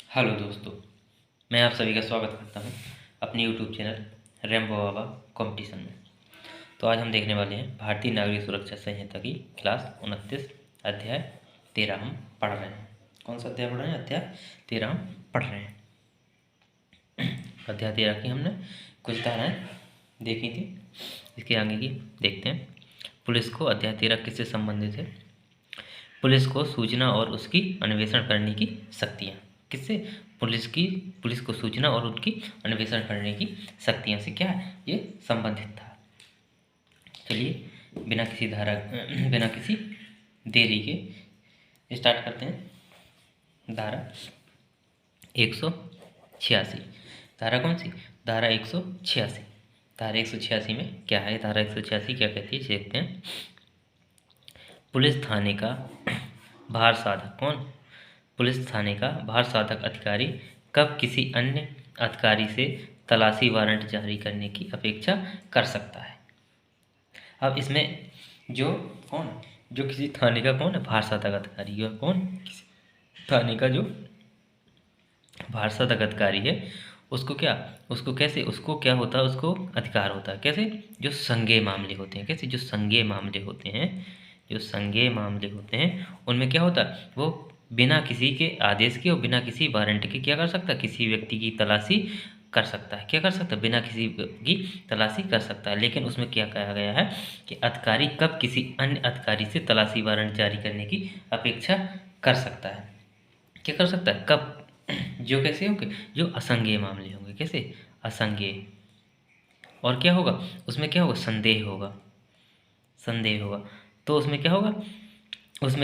Hello दोस्तों, मैं आप सभी का स्वागत करता हूं अपने यूट्यूब चैनल रेम्बो बाबा कंपटीशन में। तो आज हम देखने वाले हैं भारतीय नागरिक सुरक्षा संहिता की क्लास 29 अध्याय 13 हम पढ़ रहे हैं। कौन सा अध्याय पढ़ रहे हैं? अध्याय 13 हम पढ़ रहे हैं। अध्याय 13 की हमने कुछ धाराएँ देखी थी, इसके आगे की देखते हैं। पुलिस को अध्याय 13 किससे संबंधित है? पुलिस को सूचना और उसकी अन्वेषण करने की शक्तियाँ। किससे? पुलिस को सूचना और उसकी अन्वेषण करने की शक्तियाँ से क्या है ये संबंधित था। चलिए बिना किसी देरी के स्टार्ट करते हैं। धारा 186। धारा कौन सी? धारा 186। धारा 186 में क्या है? धारा 186 क्या कहती है देखते हैं। पुलिस थाने का भार साधक कौन? पुलिस थाने का भार साधक अधिकारी कब किसी अन्य अधिकारी से तलाशी वारंट जारी करने की अपेक्षा कर सकता है? अब इसमें जो किसी थाने का कौन है? भार साधक अधिकारी है। कौन? किसी थाने का जो भार साधक अधिकारी है उसको क्या होता है? उसको अधिकार होता है। कैसे? जो संज्ञेय मामले होते हैं। कैसे? जो संज्ञेय मामले होते हैं उनमें क्या होता है? वो बिना किसी के आदेश के और बिना किसी वारंट के क्या कर सकता है? किसी व्यक्ति की तलाशी कर सकता है। क्या कर सकता है? बिना किसी की तलाशी कर सकता है। लेकिन उसमें क्या कहा गया है कि अधिकारी कब किसी अन्य अधिकारी से तलाशी वारंट जारी करने की अपेक्षा कर सकता है? क्या कर सकता है? कब? जो कैसे होंगे? जो असंज्ञेय मामले होंगे। कैसे? असंज्ञेय। और क्या होगा उसमें? क्या होगा? संदेह होगा। तो उसमें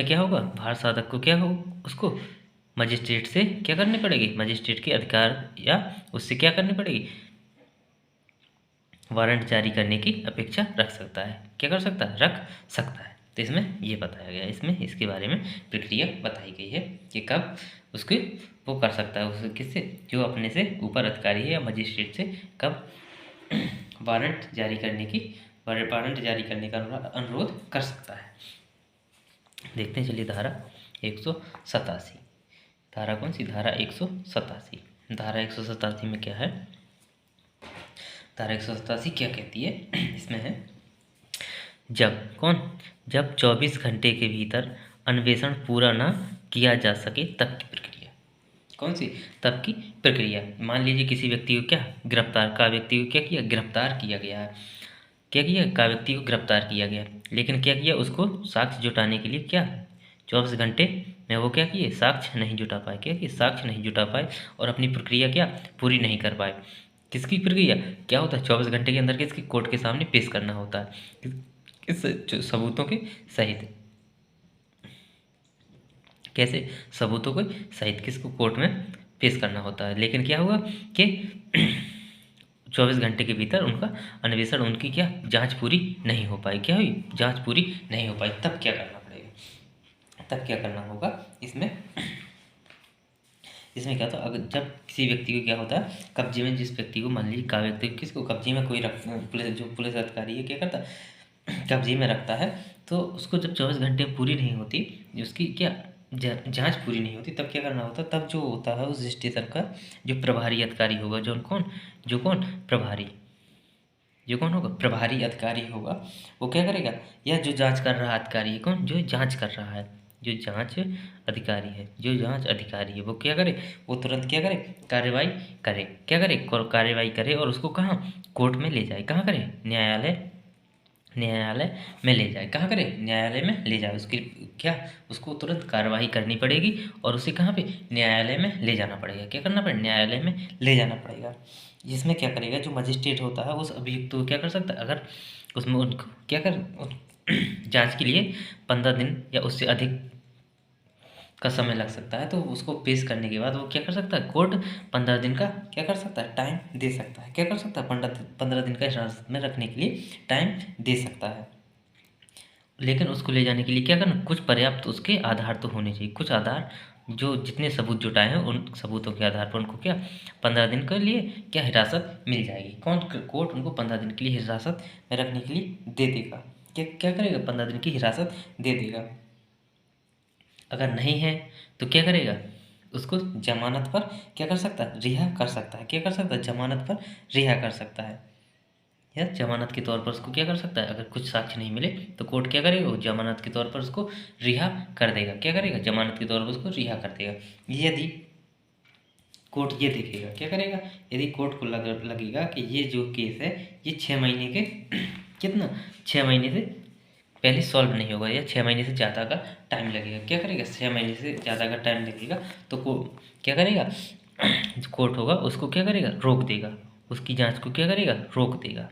क्या होगा? भार साधक को क्या हो? उसको मजिस्ट्रेट से क्या करनी पड़ेगी? मजिस्ट्रेट के अधिकार या उससे क्या करनी पड़ेगी? वारंट जारी करने की अपेक्षा रख सकता है। क्या कर सकता है? रख सकता है। तो इसमें ये बताया गया है, इसमें इसके बारे में प्रक्रिया बताई गई है कि कब उसके वो कर सकता है। उस किससे? जो अपने से ऊपर अधिकारी है या मजिस्ट्रेट से कब वारंट जारी करने का अनुरोध कर सकता है। देखते हैं चलिए धारा 187। धारा कौन सी? धारा 187। धारा 187 में क्या है? धारा 187 क्या कहती है? इसमें है जब 24 घंटे के भीतर अन्वेषण पूरा न किया जा सके तब की प्रक्रिया। कौन सी? तब की प्रक्रिया। मान लीजिए किसी व्यक्ति को गिरफ्तार किया गया है। व्यक्ति को गिरफ्तार किया गया, लेकिन क्या किया? उसको साक्ष्य जुटाने के लिए 24 घंटे में वो साक्ष्य नहीं जुटा पाए और अपनी प्रक्रिया पूरी नहीं कर पाए। किसकी प्रक्रिया? क्या होता है? 24 घंटे के अंदर किसकी कोर्ट के सामने पेश करना होता है। किस सबूतों के सहित। कैसे? सबूतों के सहित किसको कोर्ट में पेश करना होता है। लेकिन क्या हुआ कि 24 घंटे के भीतर उनका अन्वेषण, उनकी जांच पूरी नहीं हो पाई। क्या हुई? जांच पूरी नहीं हो पाई। तब क्या करना पड़ेगा? तब क्या करना होगा? इसमें क्या था? अगर जब किसी व्यक्ति को क्या होता है? कब्जे में जिस व्यक्ति को, मान लीजिए व्यक्ति किसको कब्जे में कोई पुलिस अधिकारी है क्या करता है? कब्जे में रखता है। तो उसको जब 24 घंटे पूरी नहीं होती, उसकी जांच पूरी नहीं होती, तब क्या करना होता है? तब जो होता है उस स्टेशन का जो प्रभारी अधिकारी होगा, प्रभारी अधिकारी होगा, वो क्या करेगा? या जो जांच कर रहा अधिकारी है, जो जांच कर रहा है, जो जांच अधिकारी है वो क्या करे? वो तुरंत क्या करे? कार्रवाई करे और उसको कहाँ? कोर्ट में ले जाए। कहाँ करे? न्यायालय में ले जाए। कहाँ करे? न्यायालय में ले जाए। उसको तुरंत कार्रवाई करनी पड़ेगी और उसे कहाँ पे? न्यायालय में ले जाना पड़ेगा। क्या करना पड़ेगा? न्यायालय में ले जाना पड़ेगा। जिसमें क्या करेगा? जो मजिस्ट्रेट होता है उस अभियुक्त को क्या कर सकता है? अगर उसमें उनको जांच के लिए 15 दिन या उससे अधिक का समय लग सकता है, तो उसको पेश करने के बाद वो क्या कर सकता है? कोर्ट 15 दिन का क्या कर सकता है? टाइम दे सकता है। क्या कर सकता है? 15 दिन का हिरासत में रखने के लिए टाइम दे सकता है। लेकिन उसको ले जाने के लिए क्या करना? कुछ पर्याप्त उसके आधार तो होने चाहिए। कुछ आधार, जो जितने सबूत जुटाए हैं उन सबूतों के आधार पर उनको 15 दिन के लिए हिरासत मिल जाएगी। कोर्ट उनको 15 दिन के लिए हिरासत में रखने के लिए दे देगा। क्या करेगा? 15 दिन की हिरासत दे देगा। अगर नहीं है तो क्या करेगा? उसको जमानत पर क्या कर सकता है, रिहा कर सकता है। क्या कर सकता है, जमानत पर रिहा कर सकता है, या जमानत के तौर पर उसको क्या कर सकता है। अगर कुछ साक्ष्य नहीं मिले तो कोर्ट क्या करेगा, वो जमानत के तौर पर उसको रिहा कर देगा। क्या करेगा, जमानत के तौर पर उसको रिहा कर देगा। यदि कोर्ट ये देखेगा, क्या करेगा, यदि कोर्ट को लगेगा कि ये जो केस है ये 6 महीने के कितना 6 महीने से पहले सॉल्व नहीं होगा, या 6 महीने से ज़्यादा का टाइम लगेगा। क्या करेगा, 6 महीने से ज़्यादा का टाइम लगेगा तो क्या करेगा, जो कोर्ट होगा उसको क्या करेगा, रोक देगा। उसकी जांच को क्या करेगा, रोक देगा।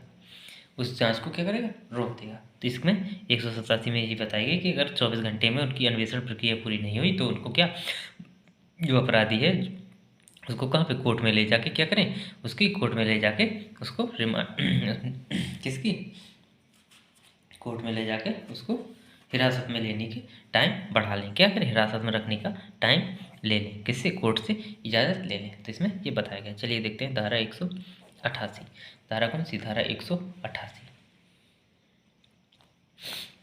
उस जांच को क्या करेगा, रोक देगा। तो इसमें 187 में ये बताया गया कि अगर 24 घंटे में उनकी अन्वेषण प्रक्रिया पूरी नहीं हुई तो उनको क्या, जो अपराधी है उसको कहाँ पे, कोर्ट में ले जाके क्या करें, उसकी कोर्ट में ले जाके उसको रिमांड किसकी, कोर्ट में ले जाके उसको हिरासत में लेने की टाइम बढ़ा लें। क्या करें, हिरासत में रखने का टाइम ले लें, किससे, कोर्ट से इजाज़त ले लें। तो इसमें ये बताया गया। चलिए देखते हैं धारा 188। धारा कौन सी, धारा 188।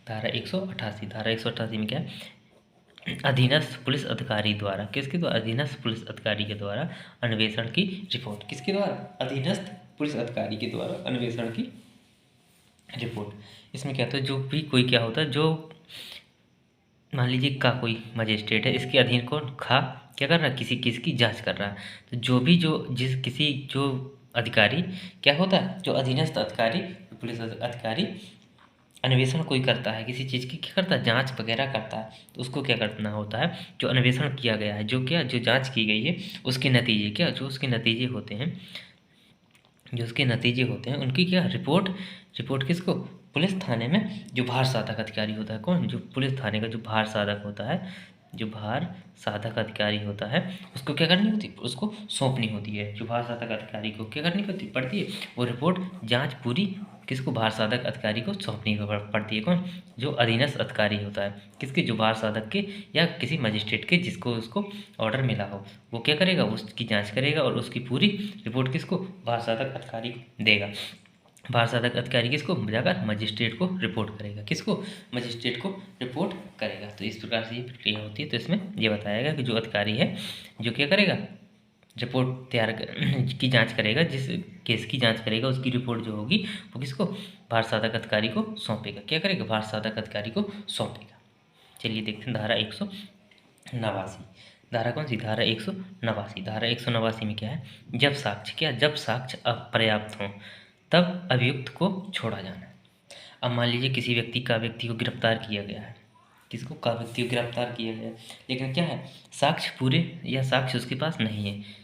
धारा 188, धारा 188 में क्या है, अधीनस्थ पुलिस अधिकारी द्वारा, किसके द्वारा, अधीनस्थ पुलिस अधिकारी के द्वारा अन्वेषण की रिपोर्ट, किसके द्वारा, अधीनस्थ पुलिस अधिकारी के द्वारा अन्वेषण की रिपोर्ट। इसमें क्या होता है, जो भी कोई क्या होता है, जो मान लीजिए का कोई मजिस्ट्रेट है, इसके अधीन कौन खा क्या कर रहा है, किसी केस की जांच कर रहा है। तो जो भी जो अधिकारी क्या होता है, जो अधीनस्थ अधिकारी, पुलिस अधिकारी अन्वेषण कोई करता है किसी चीज़ की, क्या करता है, जांच वगैरह करता है। तो उसको क्या करना होता है, जो अन्वेषण किया गया है, जो जांच की गई है उसके नतीजे क्या, जो उसके नतीजे होते हैं, जो उसके नतीजे होते हैं उनकी क्या रिपोर्ट किसको, पुलिस थाने में जो भार साधक अधिकारी होता है, कौन, जो पुलिस थाने का जो भार साधक होता है, जो भार साधक अधिकारी होता है उसको क्या करनी होती है, उसको सौंपनी होती है। जो भार साधक अधिकारी को क्या करनी पड़ती है, वो रिपोर्ट जांच पूरी किसको, भार साधक अधिकारी को सौंपनी पड़ती है। कौन, जो अधीनस्थ अधिकारी होता है, किसके, जो भार साधक के या किसी मजिस्ट्रेट के जिसको उसको ऑर्डर मिला हो, वो क्या करेगा, उसकी जांच करेगा और उसकी पूरी रिपोर्ट किसको, भार साधक अधिकारी को देगा। भार साधक अधिकारी किसको, जाकर मजिस्ट्रेट को रिपोर्ट करेगा, किसको, मजिस्ट्रेट को रिपोर्ट करेगा। तो इस प्रकार से ये प्रक्रिया होती है। तो इसमें ये बताया गया कि जो अधिकारी है जो क्या करेगा, रिपोर्ट तैयार की जांच करेगा, जिस केस की जांच करेगा उसकी रिपोर्ट जो होगी वो किसको, भार साधक अधिकारी को सौंपेगा। क्या करेगा, भार साधक अधिकारी को सौंपेगा। चलिए देखते हैं धारा 189। धारा कौन सी, धारा 189। धारा 189 में क्या है, जब साक्ष्य अपर्याप्त हों तब अभियुक्त को छोड़ा जाना। अब मान लीजिए किसी व्यक्ति को गिरफ्तार किया गया है, किसको, का व्यक्ति को गिरफ्तार किया गया है, लेकिन क्या है, साक्ष्य पूरे या साक्ष्य उसके पास नहीं है,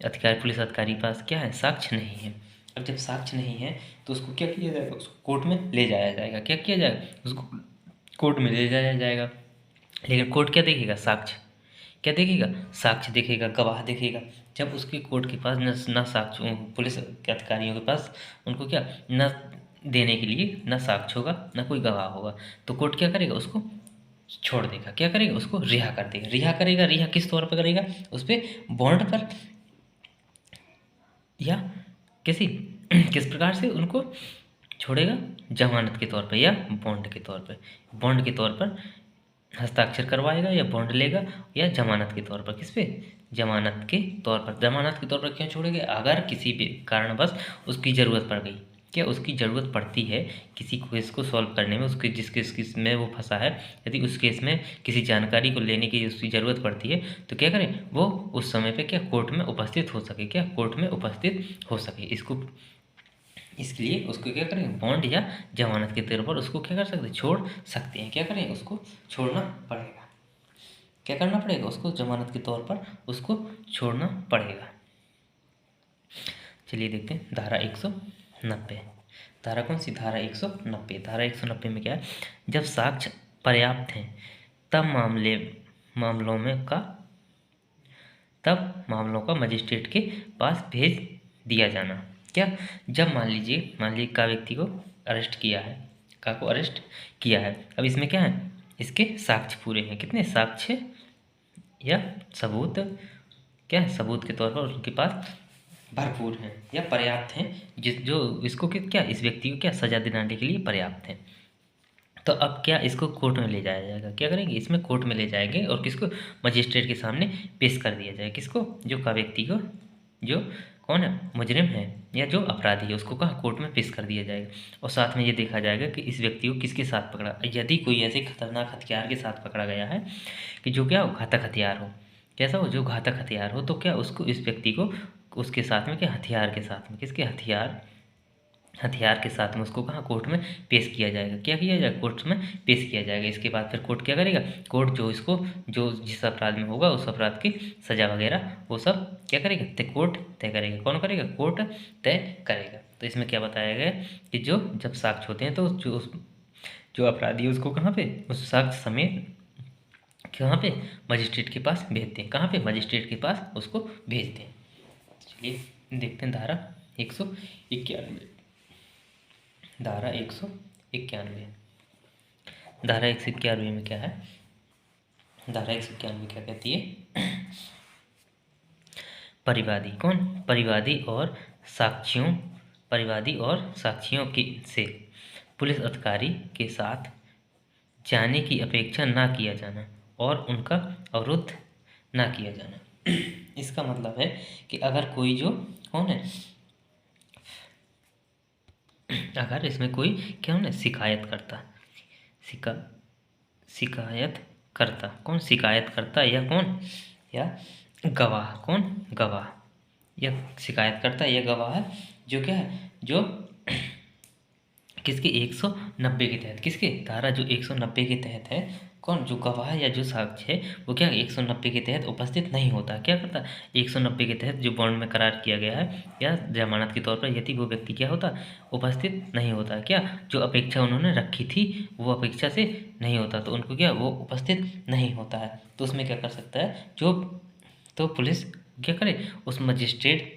पुलिस अधिकारी के पास क्या है, साक्ष्य नहीं है। अब जब साक्ष्य नहीं है तो उसको क्या किया जाएगा, उसको कोर्ट में ले जाया जाएगा। क्या किया जाएगा, उसको कोर्ट में ले जाया जाएगा। लेकिन कोर्ट क्या देखेगा, साक्ष्य क्या देखेगा, साक्ष्य देखेगा, गवाह देखेगा। जब उसके कोर्ट के पास न साक्ष्य, पुलिस के अधिकारियों के पास उनको क्या न देने के लिए न साक्ष्य होगा न कोई गवाह होगा, तो कोर्ट क्या करेगा, उसको छोड़ देगा। क्या करेगा, उसको रिहा कर देगा। रिहा करेगा, रिहा किस तौर पर करेगा, उस पर बॉन्ड पर, या किस प्रकार से उनको छोड़ेगा, जमानत के तौर पर या बॉन्ड के तौर पर। बॉन्ड के तौर पर हस्ताक्षर करवाएगा या बॉन्ड लेगा, या जमानत के तौर पर, किस पे, जमानत के तौर पर। जमानत के तौर पर क्यों छोड़ेगा, अगर किसी भी कारणवश उसकी ज़रूरत पड़ गई, क्या उसकी ज़रूरत पड़ती है किसी केस को सॉल्व करने में, उसके जिस केस में वो फंसा है, यदि उस केस में किसी जानकारी को लेने की उसकी ज़रूरत पड़ती है तो क्या करें, वो उस समय पे क्या कोर्ट में उपस्थित हो सके, क्या कोर्ट में उपस्थित हो सके। इसके लिए उसको क्या करें, बॉन्ड या जमानत के तौर पर उसको क्या कर सकते हैं, छोड़ सकते हैं। क्या करें, उसको छोड़ना पड़ेगा। क्या करना पड़ेगा, उसको जमानत के तौर पर उसको छोड़ना पड़ेगा। चलिए देखते हैं धारा 190। धारा कौन सी, धारा 190। धारा 190 में क्या है, जब साक्ष्य पर्याप्त हैं तब मामलों का मजिस्ट्रेट के पास भेज दिया जाना। क्या, जब मान लीजिए का व्यक्ति को अरेस्ट किया है, का को अरेस्ट किया है। अब इसमें क्या है, इसके साक्ष्य पूरे हैं, कितने साक्ष्य या सबूत, क्या है, सबूत के तौर पर उनके पास भरपूर हैं या पर्याप्त हैं, जो इसको क्या, इस व्यक्ति को क्या सजा दिलाने के लिए पर्याप्त हैं। तो अब क्या इसको कोर्ट में ले जाया जाएगा, क्या करेंगे इसमें कोर्ट में ले जाएंगे और किसको मजिस्ट्रेट के सामने पेश कर दिया जाए, किसको जो का व्यक्ति को जो कौन है मुजरिम है या जो अपराधी है उसको कहाँ कोर्ट में पेश कर दिया जाएगा। और साथ में ये देखा जाएगा कि इस व्यक्ति को किसके साथ पकड़ा, यदि कोई ऐसे खतरनाक हथियार के साथ पकड़ा गया है कि जो क्या घातक हथियार हो, कैसा हो जो घातक हथियार हो, तो क्या उसको इस व्यक्ति को उसके साथ में क्या हथियार के साथ में किसके हथियार के साथ में उसको कहाँ कोर्ट में पेश किया जाएगा, क्या किया जाएगा कोर्ट में पेश किया जाएगा। इसके बाद फिर कोर्ट क्या करेगा, कोर्ट जो इसको जो जिस अपराध में होगा उस अपराध की सज़ा वगैरह वो सब क्या करेगा कोर्ट तय करेगा। कौन करेगा, कोर्ट तय करेगा। तो इसमें क्या बताया गया कि जो जब साक्ष्य होते हैं तो जो अपराधी है उसको कहाँ पे उस साक्ष्य समेत कहाँ पे मजिस्ट्रेट के पास भेजते हैं, कहाँ पे मजिस्ट्रेट के पास उसको भेजते हैं। चलिए देखते हैं धारा 191, धारा 191, धारा 191 में क्या है, धारा 191 क्या कहती है, परिवादी कौन, परिवादी और साक्षियों की से पुलिस अधिकारी के साथ जाने की अपेक्षा ना किया जाना और उनका अवरुद्ध ना किया जाना। इसका मतलब है कि अगर कोई जो कौन है, अगर इसमें कोई क्या होना शिकायत करता कौन शिकायत करता या कौन या गवाह कौन गवाह या शिकायत करता या गवाह है जो क्या है जो किसके 190 के तहत, किसके धारा जो 190 के तहत है, कौन जो गवाह या जो साक्ष्य है वो क्या 190 के तहत उपस्थित नहीं होता, क्या करता 190 के तहत जो बॉन्ड में करार किया गया है या जमानत के तौर पर यदि वो व्यक्ति क्या होता उपस्थित नहीं होता, क्या जो अपेक्षा उन्होंने रखी थी वो अपेक्षा से नहीं होता तो उनको क्या वो उपस्थित नहीं होता है। तो उसमें क्या कर सकता है जो तो पुलिस क्या करे उस मजिस्ट्रेट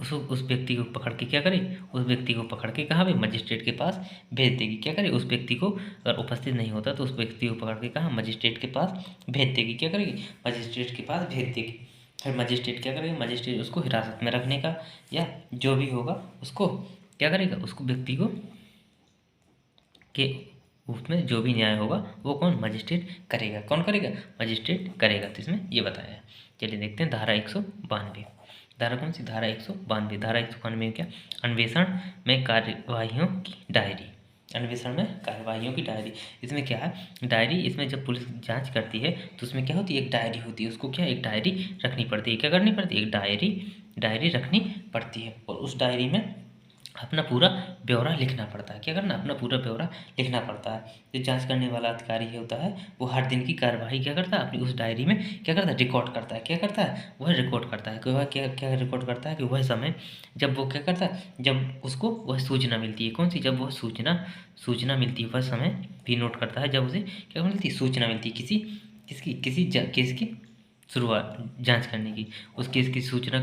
उस व्यक्ति को पकड़ के क्या करे, उस व्यक्ति को पकड़ के कहाँ पे मजिस्ट्रेट के पास भेज देगी, क्या करे उस व्यक्ति को अगर उपस्थित नहीं होता तो उस व्यक्ति को पकड़ के कहाँ मजिस्ट्रेट के पास भेज देगी, क्या करेगी मजिस्ट्रेट के पास भेज देगी। फिर मजिस्ट्रेट क्या करेगी, मजिस्ट्रेट उसको हिरासत में रखने का या जो भी होगा उसको क्या करेगा, उसको व्यक्ति को के उसमें जो भी न्याय होगा वो कौन मजिस्ट्रेट करेगा, कौन करेगा मजिस्ट्रेट करेगा। तो इसमें ये बताया है। चलिए देखते हैं धारा 192, धारा कौन सी, धारा 192, धारा 192 में क्या, अन्वेषण में कार्यवाहियों की डायरी, अन्वेषण में कार्यवाहियों की डायरी। इसमें क्या है डायरी, इसमें जब पुलिस जांच करती है तो उसमें क्या होती है एक डायरी होती है, उसको क्या एक डायरी रखनी पड़ती है, क्या करनी पड़ती है एक डायरी रखनी पड़ती है और उस डायरी में अपना पूरा ब्यौरा लिखना पड़ता है, क्या करना अपना पूरा ब्यौरा लिखना पड़ता है। जो जांच करने वाला अधिकारी होता है वो हर दिन की कार्यवाही क्या करता है अपनी उस डायरी में क्या करता है रिकॉर्ड करता है, क्या करता है वह रिकॉर्ड करता है कि वह क्या रिकॉर्ड करता है कि वह समय जब वो क्या करता है जब उसको वह सूचना मिलती है, कौन सी जब वह सूचना मिलती है वह समय भी नोट करता है, जब उसे क्या मिलती है सूचना मिलती है किसी केस की शुरुआत जांच करने की, उस केस की सूचना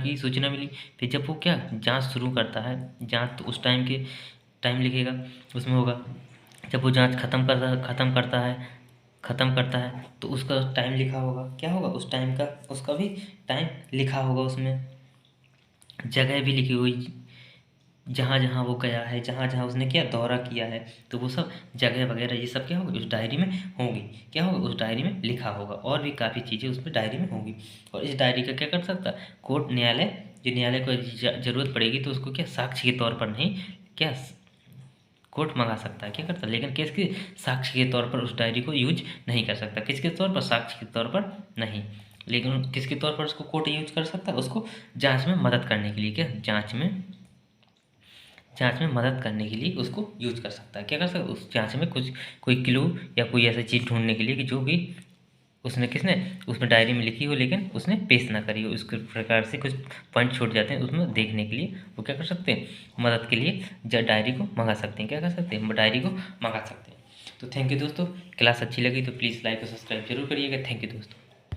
मिली। फिर जब वो क्या जांच शुरू करता है, जांच तो उस टाइम लिखेगा उसमें होगा, जब वो जांच ख़त्म करता है तो उसका टाइम लिखा होगा, क्या होगा उस टाइम का उसका भी टाइम लिखा होगा, उसमें जगह भी लिखी हुई जहाँ जहाँ वो गया है, जहाँ जहाँ उसने क्या दौरा किया है तो वो सब जगह वगैरह ये सब क्या होगा उस डायरी में होंगी, क्या होगा उस डायरी में लिखा होगा और भी काफ़ी चीज़ें उसमें डायरी में होंगी। और इस डायरी का क्या कर सकता है कोर्ट न्यायालय को ज़रूरत पड़ेगी तो उसको क्या साक्ष्य के तौर पर नहीं क्या कोर्ट मंगा सकता है, क्या करता है लेकिन किसके साक्ष्य के तौर पर उस डायरी को यूज नहीं कर सकता, किसके तौर पर साक्ष्य के तौर पर नहीं, लेकिन किसके तौर पर उसको कोर्ट यूज कर सकता है उसको जाँच में मदद करने के लिए, क्या जांच में मदद करने के लिए उसको यूज कर सकता है, क्या कर सकता है उस जांच में कुछ कोई क्लू या कोई ऐसी चीज़ ढूंढने के लिए कि जो कि उसने किसने उसमें डायरी में लिखी हो लेकिन उसने पेश ना करी हो, इस प्रकार से कुछ पॉइंट छूट जाते हैं उसमें देखने के लिए वो क्या कर सकते हैं मदद के लिए डायरी को मंगा सकते हैं, क्या कर सकते हैं डायरी को मंगा सकते हैं। तो थैंक यू दोस्तों, क्लास अच्छी लगी तो प्लीज़ लाइक और सब्सक्राइब जरूर करिएगा। थैंक यू दोस्तों।